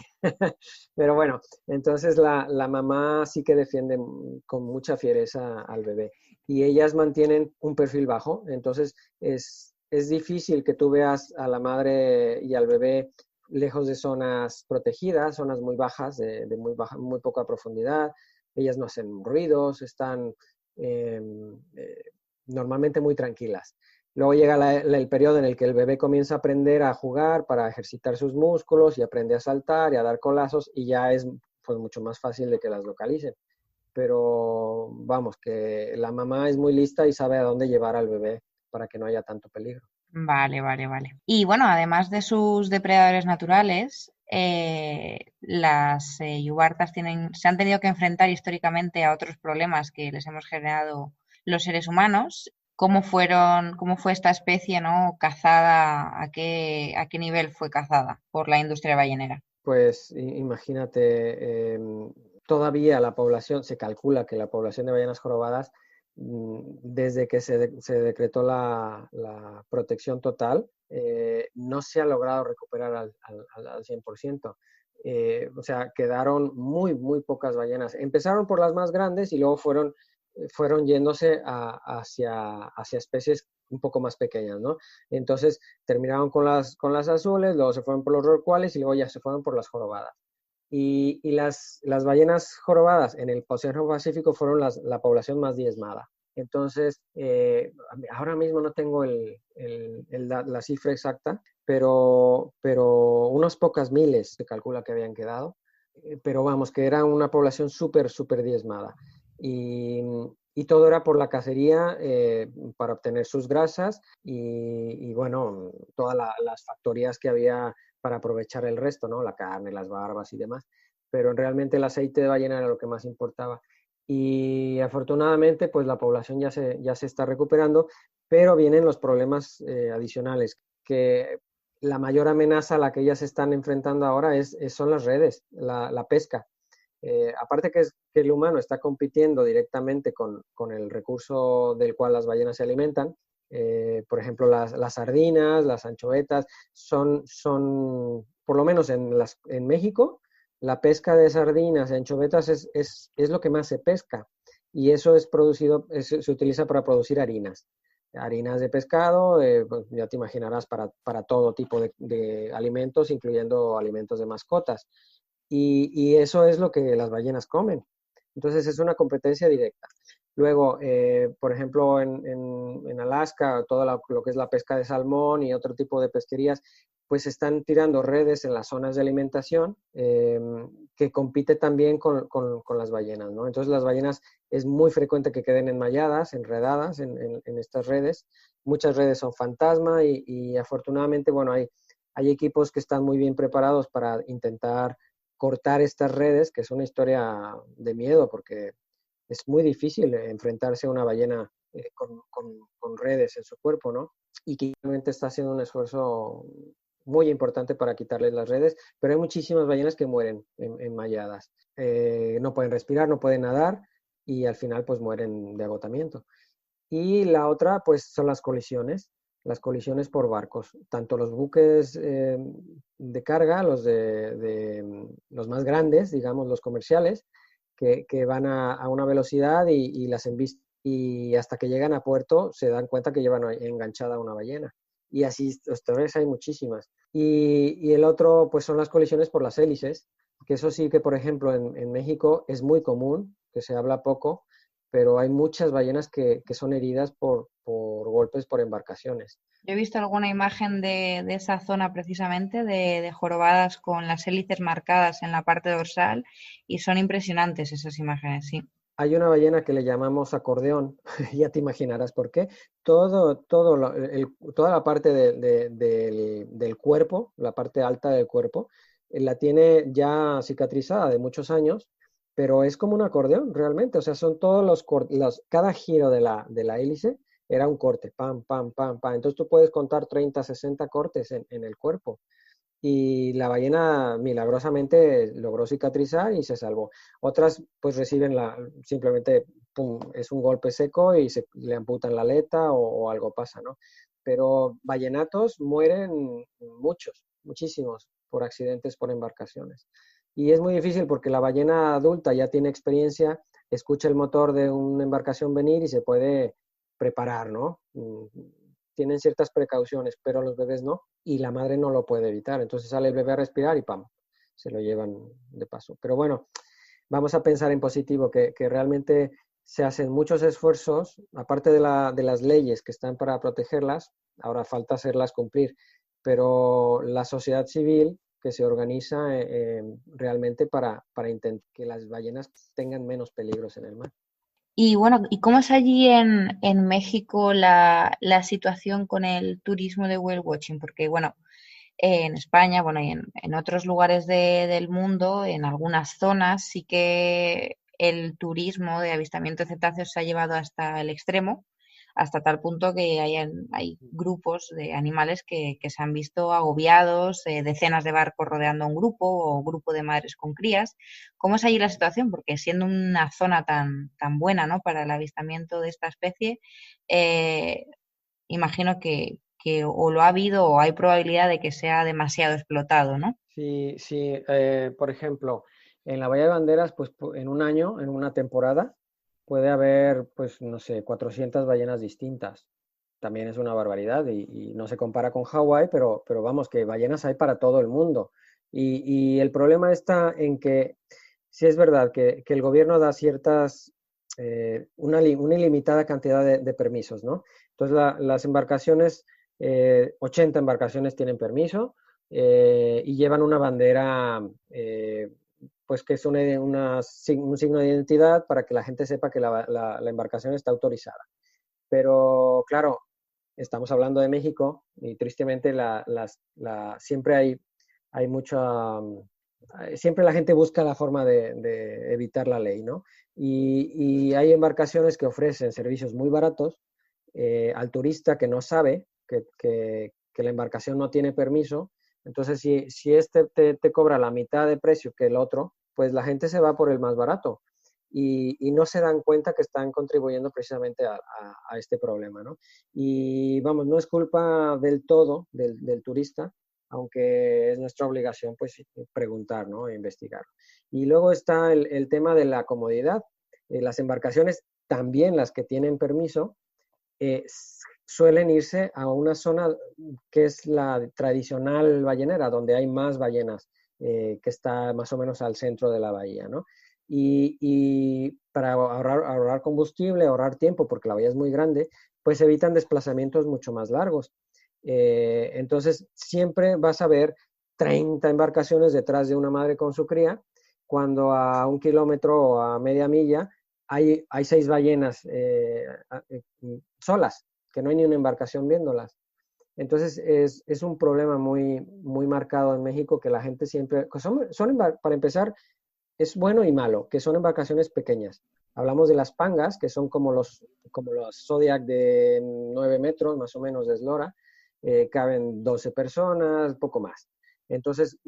Pero bueno, entonces la mamá sí que defiende con mucha fiereza al bebé. Y ellas mantienen un perfil bajo, entonces es difícil que tú veas a la madre y al bebé lejos de zonas protegidas, zonas muy bajas, de muy poca profundidad. Ellas no hacen ruidos, están eh, eh, normalmente muy tranquilas. Luego llega el periodo en el que el bebé comienza a aprender a jugar para ejercitar sus músculos y aprende a saltar y a dar colazos y ya es pues mucho más fácil de que las localicen. Pero vamos, que la mamá es muy lista y sabe a dónde llevar al bebé para que no haya tanto peligro. Vale, vale, vale. Y bueno, además de sus depredadores naturales, las yubartas se han tenido que enfrentar históricamente a otros problemas que les hemos generado los seres humanos. ¿Cómo fue esta especie, ¿no? Cazada? A qué nivel fue cazada por la industria ballenera? Pues imagínate, todavía la población, se calcula que la población de ballenas jorobadas, desde que se decretó la protección total, no se ha logrado recuperar al 100%. O sea, quedaron muy, muy pocas ballenas. Empezaron por las más grandes y luego fueron yéndose hacia especies un poco más pequeñas, ¿no? Entonces terminaron con las azules, luego se fueron por los rorcuales y luego ya se fueron por las jorobadas. Y las ballenas jorobadas en el Océano Pacífico fueron la población más diezmada. Entonces, ahora mismo no tengo la cifra exacta, pero unas pocas miles se calcula que habían quedado. Pero vamos, que era una población súper, súper diezmada. Y, y todo era por la cacería, para obtener sus grasas y bueno, todas las factorías que había para aprovechar el resto, ¿no? La carne, las barbas y demás. Pero realmente el aceite de ballena era lo que más importaba. Y afortunadamente, pues la población ya se está recuperando, pero vienen los problemas adicionales, que la mayor amenaza a la que ellas se están enfrentando ahora son las redes, la pesca. Aparte que el humano está compitiendo directamente con el recurso del cual las ballenas se alimentan, por ejemplo, las sardinas, las anchoetas, por lo menos en México, la pesca de sardinas y anchovetas es lo que más se pesca. Y eso se utiliza para producir harinas de pescado, pues ya te imaginarás, para todo tipo de alimentos, incluyendo alimentos de mascotas. Y eso es lo que las ballenas comen. Entonces es una competencia directa. Luego, por ejemplo, en Alaska, todo lo que es la pesca de salmón y otro tipo de pesquerías, pues están tirando redes en las zonas de alimentación, que compite también con las ballenas, ¿no? Entonces las ballenas es muy frecuente que queden enmalladas, enredadas en estas redes. Muchas redes son fantasma y afortunadamente, bueno, hay equipos que están muy bien preparados para intentar cortar estas redes, que es una historia de miedo porque es muy difícil enfrentarse a una ballena con redes en su cuerpo, ¿no? Y que realmente está haciendo un esfuerzo muy importante para quitarles las redes, pero hay muchísimas ballenas que mueren enmalladas. No pueden respirar, no pueden nadar y al final pues mueren de agotamiento. Y la otra pues son las colisiones por barcos, tanto los buques de carga, los más grandes, digamos, los comerciales, que van a una velocidad y las embisten y hasta que llegan a puerto se dan cuenta que llevan enganchada una ballena. Y así, historias hay muchísimas. Y el otro, pues son las colisiones por las hélices, que eso sí que, por ejemplo, en México es muy común, que se habla poco, pero hay muchas ballenas que son heridas por golpes por embarcaciones. Yo he visto alguna imagen de esa zona precisamente, de jorobadas con las hélices marcadas en la parte dorsal y son impresionantes esas imágenes, sí. Hay una ballena que le llamamos acordeón, ya te imaginarás por qué. Toda la parte del cuerpo, la parte alta del cuerpo, la tiene ya cicatrizada de muchos años, pero es como un acordeón realmente. O sea, son todos cada giro de la hélice era un corte, pam, pam, pam, pam. Entonces tú puedes contar 30, 60 cortes en el cuerpo y la ballena milagrosamente logró cicatrizar y se salvó. Otras pues reciben simplemente, pum, es un golpe seco y le amputan la aleta o algo pasa, ¿no? Pero ballenatos mueren muchos, muchísimos, por accidentes por embarcaciones. Y es muy difícil porque la ballena adulta ya tiene experiencia, escucha el motor de una embarcación venir y se puede preparar, ¿no? Tienen ciertas precauciones, pero los bebés no, y la madre no lo puede evitar. Entonces sale el bebé a respirar y ¡pam! Se lo llevan de paso. Pero bueno, vamos a pensar en positivo, que realmente se hacen muchos esfuerzos, aparte de las leyes que están para protegerlas, ahora falta hacerlas cumplir, pero la sociedad civil que se organiza realmente para intentar que las ballenas tengan menos peligros en el mar. Y bueno, ¿y cómo es allí en México la situación con el turismo de whale watching? Porque bueno, en España, bueno, y en otros lugares del mundo, en algunas zonas, sí que el turismo de avistamiento de cetáceos se ha llevado hasta el extremo, hasta tal punto que hay grupos de animales que se han visto agobiados, decenas de barcos rodeando a un grupo o grupo de madres con crías. ¿Cómo es allí la situación? Porque siendo una zona tan buena, ¿no?, para el avistamiento de esta especie, eh, imagino que o lo ha habido o hay probabilidad de que sea demasiado explotado, ¿no? Sí, sí, por ejemplo, en la Bahía de Banderas, pues en un año, en una temporada, puede haber, pues, no sé, 400 ballenas distintas. También es una barbaridad y no se compara con Hawái, pero vamos, que ballenas hay para todo el mundo. Y el problema está en que sí es verdad que el gobierno da una ilimitada cantidad de permisos, ¿no? Entonces las embarcaciones, 80 embarcaciones tienen permiso y llevan una bandera, pues que es un signo de identidad para que la gente sepa que la embarcación está autorizada. Pero claro, estamos hablando de México y tristemente siempre hay mucha, siempre la gente busca la forma de evitar la ley, ¿no? Y hay embarcaciones que ofrecen servicios muy baratos al turista que no sabe que la embarcación no tiene permiso. Entonces, si este te cobra la mitad de precio que el otro, pues la gente se va por el más barato y no se dan cuenta que están contribuyendo precisamente a este problema, ¿no? Y vamos, no es culpa del todo del turista, aunque es nuestra obligación pues preguntar, ¿no? E investigar. Y luego está el tema de la comodidad. Las embarcaciones, también las que tienen permiso, eh, suelen irse a una zona que es la tradicional ballenera, donde hay más ballenas, que está más o menos al centro de la bahía, ¿no? Y para ahorrar combustible, ahorrar tiempo, porque la bahía es muy grande, pues evitan desplazamientos mucho más largos. Entonces, siempre vas a ver 30 embarcaciones detrás de una madre con su cría, cuando a 1 kilómetro o a media milla hay 6 ballenas solas, que no hay ni una embarcación viéndolas. Entonces es un problema muy, muy marcado en México que la gente siempre, para empezar, es bueno y malo, que son embarcaciones pequeñas. Hablamos de las pangas, que son como los Zodiac de 9 metros, más o menos, de eslora, caben 12 personas, poco más. Entonces,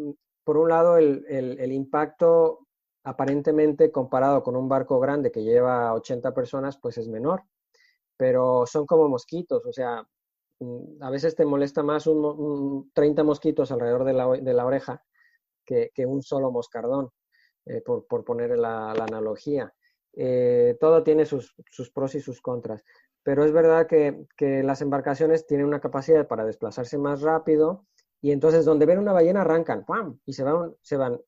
por un lado, el impacto aparentemente comparado con un barco grande que lleva 80 personas, pues es menor, pero son como mosquitos, o sea, a veces te molesta más 30 mosquitos alrededor de la oreja que un solo moscardón, por poner la analogía. Todo tiene sus pros y sus contras. Pero es verdad que las embarcaciones tienen una capacidad para desplazarse más rápido y entonces donde ven una ballena arrancan, ¡pam! Y se van.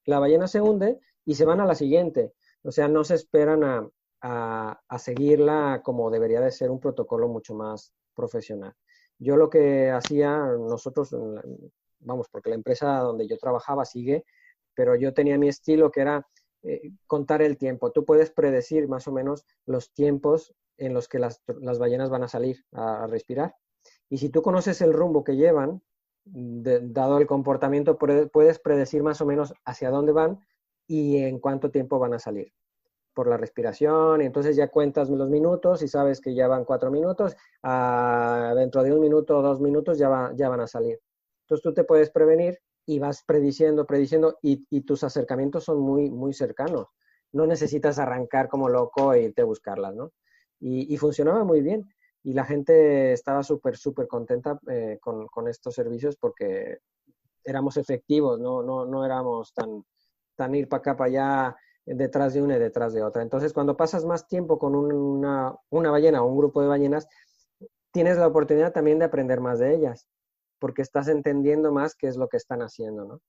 La ballena se hunde y se van a la siguiente. O sea, no se esperan a seguirla como debería de ser un protocolo mucho más profesional. Yo lo que hacía, nosotros, vamos, porque la empresa donde yo trabajaba sigue, pero yo tenía mi estilo que era contar el tiempo. Tú puedes predecir más o menos los tiempos en los que las ballenas van a salir a respirar. Y si tú conoces el rumbo que llevan, dado el comportamiento, puedes predecir más o menos hacia dónde van y en cuánto tiempo van a salir por la respiración, y entonces ya cuentas los minutos y sabes que ya van 4 minutos, dentro de 1 minuto o 2 minutos ya van a salir. Entonces tú te puedes prevenir y vas prediciendo, y tus acercamientos son muy, muy cercanos. No necesitas arrancar como loco e irte a buscarlas, ¿no? Y funcionaba muy bien. Y la gente estaba súper, súper contenta con estos servicios porque éramos efectivos, no éramos tan ir para acá, para allá, detrás de una y detrás de otra. Entonces, cuando pasas más tiempo con una ballena o un grupo de ballenas, tienes la oportunidad también de aprender más de ellas, porque estás entendiendo más qué es lo que están haciendo, ¿no?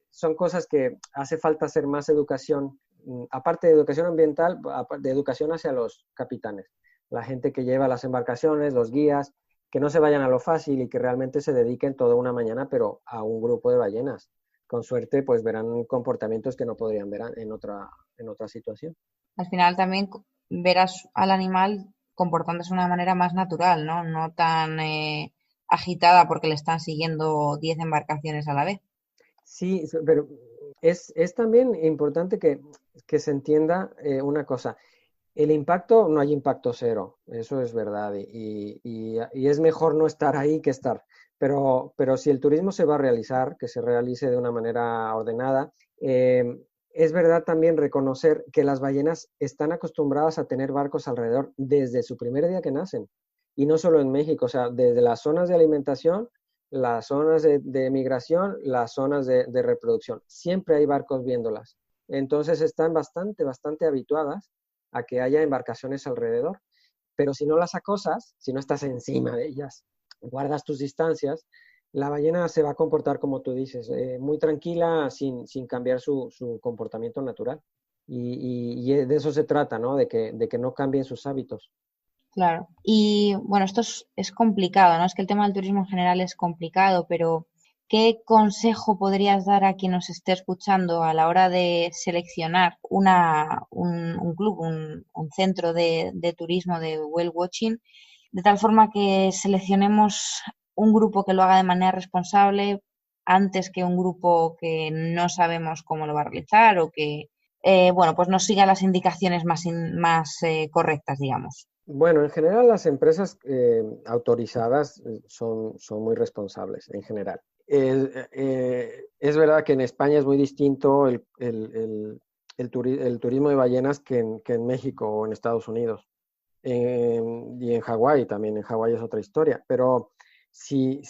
Son cosas que hace falta hacer más educación, aparte de educación ambiental, de educación hacia los capitanes, la gente que lleva las embarcaciones, los guías, que no se vayan a lo fácil y que realmente se dediquen toda una mañana, pero a un grupo de ballenas. Con suerte, pues verán comportamientos que no podrían ver en otra situación. Al final también verás al animal comportándose de una manera más natural, ¿no? No tan agitada porque le están siguiendo 10 embarcaciones a la vez. Sí, pero es también importante que se entienda una cosa. El impacto, no hay impacto cero, eso es verdad, y es mejor no estar ahí que estar. Pero si el turismo se va a realizar, que se realice de una manera ordenada, es verdad también reconocer que las ballenas están acostumbradas a tener barcos alrededor desde su primer día que nacen, y no solo en México, o sea, desde las zonas de alimentación, las zonas de migración, las zonas de reproducción. Siempre hay barcos viéndolas. Entonces están bastante, bastante habituadas a que haya embarcaciones alrededor. Pero si no las acosas, si no estás encima de ellas, guardas tus distancias, la ballena se va a comportar como tú dices, muy tranquila, sin cambiar su comportamiento natural. Y de eso se trata, ¿no? De que no cambien sus hábitos. Claro. Y bueno, esto es complicado, ¿no? Es que el tema del turismo en general es complicado, pero ¿qué consejo podrías dar a quien nos esté escuchando a la hora de seleccionar un club, un centro de turismo de whale watching, de tal forma que seleccionemos un grupo que lo haga de manera responsable antes que un grupo que no sabemos cómo lo va a realizar o que, bueno, pues no siga las indicaciones más correctas, digamos? Bueno, en general las empresas autorizadas son muy responsables, en general. Es verdad que en España es muy distinto el turismo de ballenas que en México o en Estados Unidos. Y en Hawái también, en Hawái es otra historia. Pero si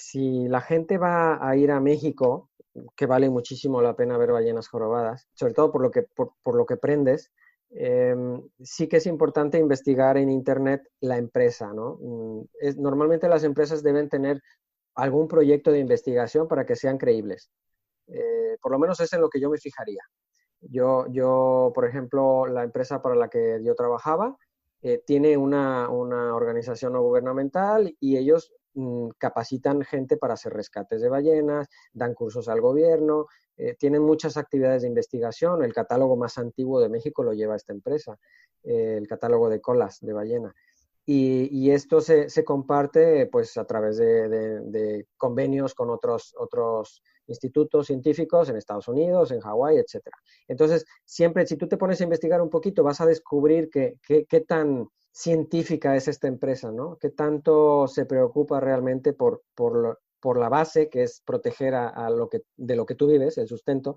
la gente va a ir a México, que vale muchísimo la pena ver ballenas jorobadas, sobre todo por lo que aprendes, sí que es importante investigar en Internet la empresa, ¿no? Normalmente las empresas deben tener algún proyecto de investigación para que sean creíbles. Por lo menos es en lo que yo me fijaría. Por ejemplo, la empresa para la que yo trabajaba tiene una organización no gubernamental y ellos capacitan gente para hacer rescates de ballenas, dan cursos al gobierno, tienen muchas actividades de investigación. El catálogo más antiguo de México lo lleva esta empresa, el catálogo de colas de ballena. Y esto se comparte pues a través de convenios con otros institutos científicos en Estados Unidos, en Hawái, etcétera. Entonces, siempre si tú te pones a investigar un poquito, vas a descubrir qué tan científica es esta empresa, ¿no? Qué tanto se preocupa realmente por la base, que es proteger de lo que tú vives, el sustento,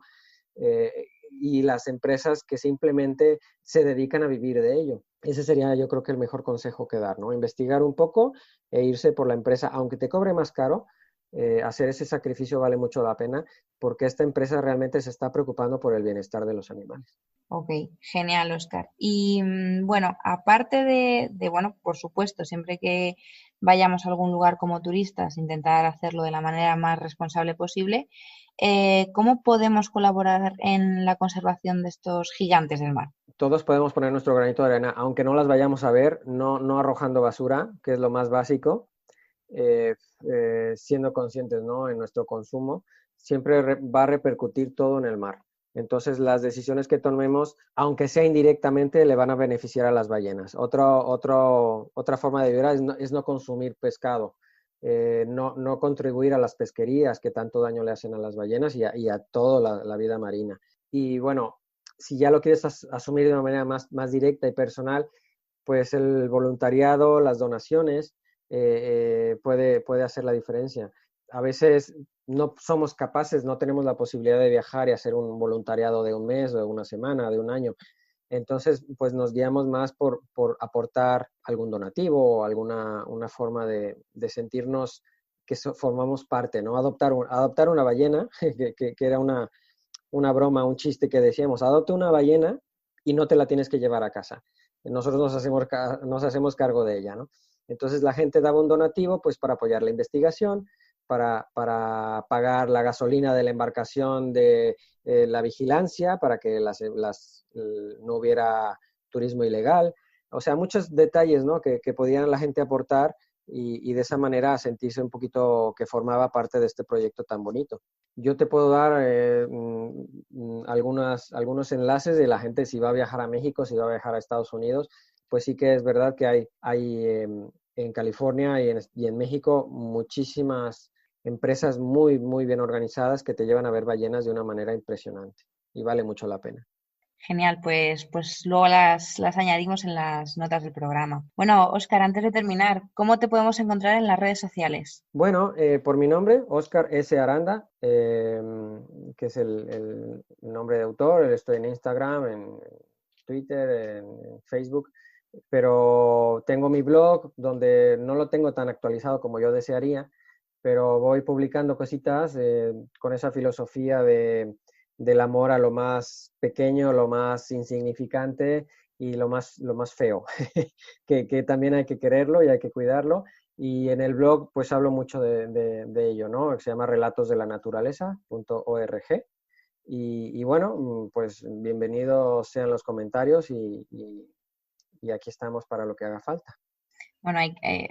y las empresas que simplemente se dedican a vivir de ello. Ese sería, yo creo que el mejor consejo que dar, ¿no? Investigar un poco e irse por la empresa, aunque te cobre más caro, hacer ese sacrificio vale mucho la pena porque esta empresa realmente se está preocupando por el bienestar de los animales. Ok, genial, Oscar. Y bueno, aparte bueno, por supuesto, siempre que vayamos a algún lugar como turistas, intentar hacerlo de la manera más responsable posible, ¿cómo podemos colaborar en la conservación de estos gigantes del mar? Todos podemos poner nuestro granito de arena, aunque no las vayamos a ver, no arrojando basura, que es lo más básico, siendo conscientes, ¿no?, en nuestro consumo, siempre va a repercutir todo en el mar. Entonces, las decisiones que tomemos, aunque sea indirectamente, le van a beneficiar a las ballenas. Otra forma de vivir es no consumir pescado, no contribuir a las pesquerías que tanto daño le hacen a las ballenas y a toda la vida marina. Y bueno, si ya lo quieres asumir de una manera más directa y personal, pues el voluntariado, las donaciones, puede hacer la diferencia. A veces no somos capaces, no tenemos la posibilidad de viajar y hacer un voluntariado de un mes, de una semana, de un año. Entonces, pues nos guiamos más por aportar algún donativo o una forma de sentirnos que formamos parte, ¿no? Adoptar una ballena, que era una broma, un chiste que decíamos, adopta una ballena y no te la tienes que llevar a casa. Nosotros nos hacemos cargo de ella, ¿no? Entonces la gente daba un donativo pues para apoyar la investigación, para pagar la gasolina de la embarcación de la vigilancia, para que no hubiera turismo ilegal. O sea, muchos detalles, ¿no?, que podían la gente aportar y de esa manera sentirse un poquito que formaba parte de este proyecto tan bonito. Yo te puedo dar algunos enlaces de la gente si va a viajar a México, si va a viajar a Estados Unidos. Pues sí que es verdad que hay en California y en México muchísimas empresas muy bien organizadas que te llevan a ver ballenas de una manera impresionante y vale mucho la pena. Genial, pues luego las añadimos en las notas del programa. Bueno, Óscar, antes de terminar, ¿cómo te podemos encontrar en las redes sociales? Bueno, por mi nombre, Óscar S. Aranda, que es el nombre de autor. Estoy en Instagram, en Twitter, en Facebook, pero tengo mi blog donde no lo tengo tan actualizado como yo desearía, pero voy publicando cositas con esa filosofía del amor a lo más pequeño, lo más insignificante y lo más feo, que también hay que quererlo y hay que cuidarlo. Y en el blog pues hablo mucho de ello, ¿no? Se llama relatosdelanaturaleza.org. Y bueno, pues bienvenidos sean los comentarios y aquí estamos para lo que haga falta. Bueno,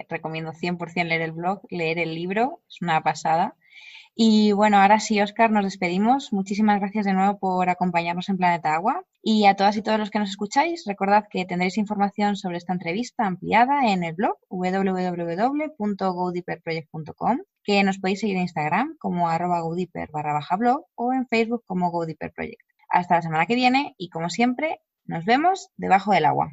recomiendo 100% leer el blog, leer el libro, es una pasada. Y bueno, ahora sí, Óscar, nos despedimos. Muchísimas gracias de nuevo por acompañarnos en Planeta Agua. Y a todas y todos los que nos escucháis, recordad que tendréis información sobre esta entrevista ampliada en el blog www.godeeperproject.com, que nos podéis seguir en Instagram como @godeeper_blog o en Facebook como GoDeeper Project. Hasta la semana que viene y como siempre, nos vemos debajo del agua.